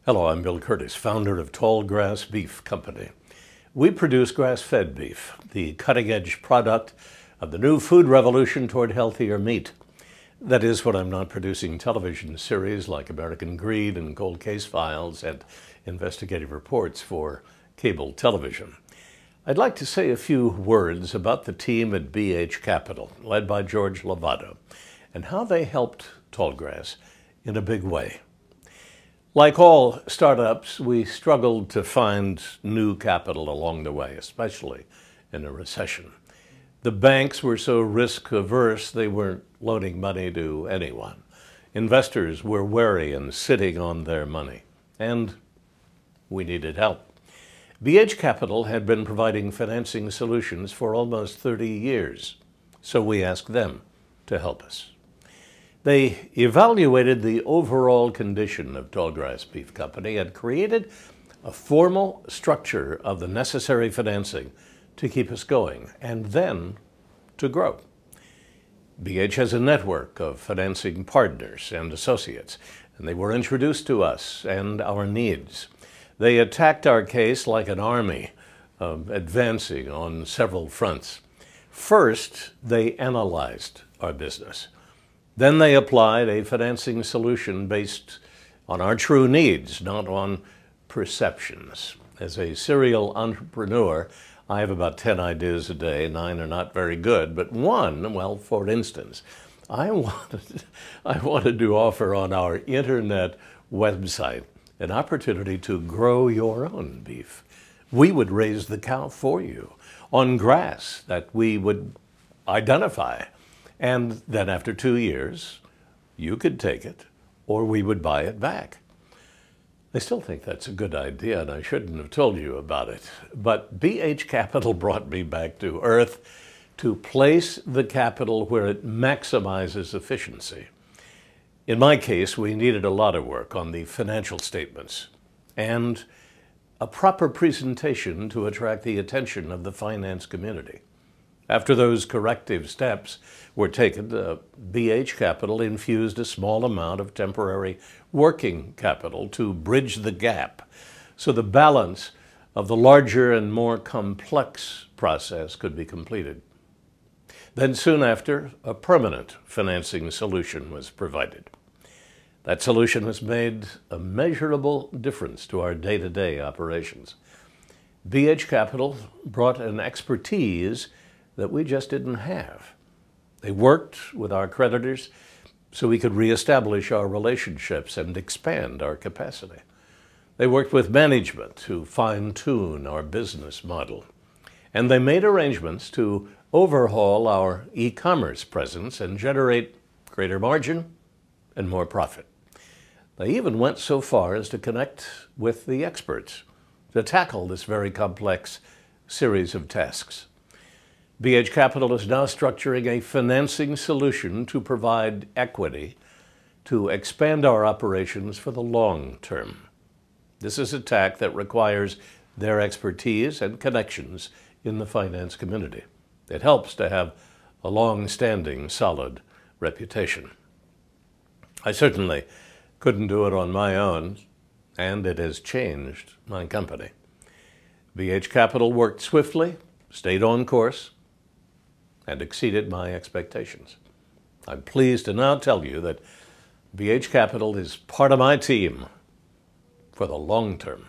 Hello, I'm Bill Kurtis, founder of Tall Grass Beef Company. We produce grass-fed beef, the cutting-edge product of the new food revolution toward healthier meat. That is when I'm not producing television series like American Greed and Cold Case Files and investigative reports for cable television. I'd like to say a few words about the team at BH Capital, led by George Lovato, and how they helped Tallgrass in a big way. Like all startups, we struggled to find new capital along the way, especially in a recession. The banks were so risk-averse they weren't loaning money to anyone. Investors were wary and sitting on their money, and we needed help. BH Capital had been providing financing solutions for almost 30 years, so we asked them to help us. They evaluated the overall condition of Tallgrass Beef Company and created a formal structure of the necessary financing to keep us going and then to grow. BH has a network of financing partners and associates, and they were introduced to us and our needs. They attacked our case like an army, advancing on several fronts. First, they analyzed our business. Then they applied a financing solution based on our true needs, not on perceptions. As a serial entrepreneur, I have about 10 ideas a day. 9 are not very good, but one, well, for instance, I wanted to offer on our internet website an opportunity to grow your own beef. We would raise the cow for you on grass that we would identify. And then after 2 years, you could take it, or we would buy it back. I still think that's a good idea, and I shouldn't have told you about it. But BH Capital brought me back to earth to place the capital where it maximizes efficiency. In my case, we needed a lot of work on the financial statements and a proper presentation to attract the attention of the finance community. After those corrective steps were taken, BH Capital infused a small amount of temporary working capital to bridge the gap so the balance of the larger and more complex process could be completed. Then soon after, a permanent financing solution was provided. That solution has made a measurable difference to our day-to-day operations. BH Capital brought an expertise that we just didn't have. They worked with our creditors so we could reestablish our relationships and expand our capacity. They worked with management to fine-tune our business model. And they made arrangements to overhaul our e-commerce presence and generate greater margin and more profit. They even went so far as to connect with the experts to tackle this very complex series of tasks. BH Capital is now structuring a financing solution to provide equity to expand our operations for the long term. This is a tack that requires their expertise and connections in the finance community. It helps to have a long-standing, solid reputation. I certainly couldn't do it on my own, and it has changed my company. BH Capital worked swiftly, stayed on course, and exceeded my expectations. I'm pleased to now tell you that BH Capital is part of my team for the long term.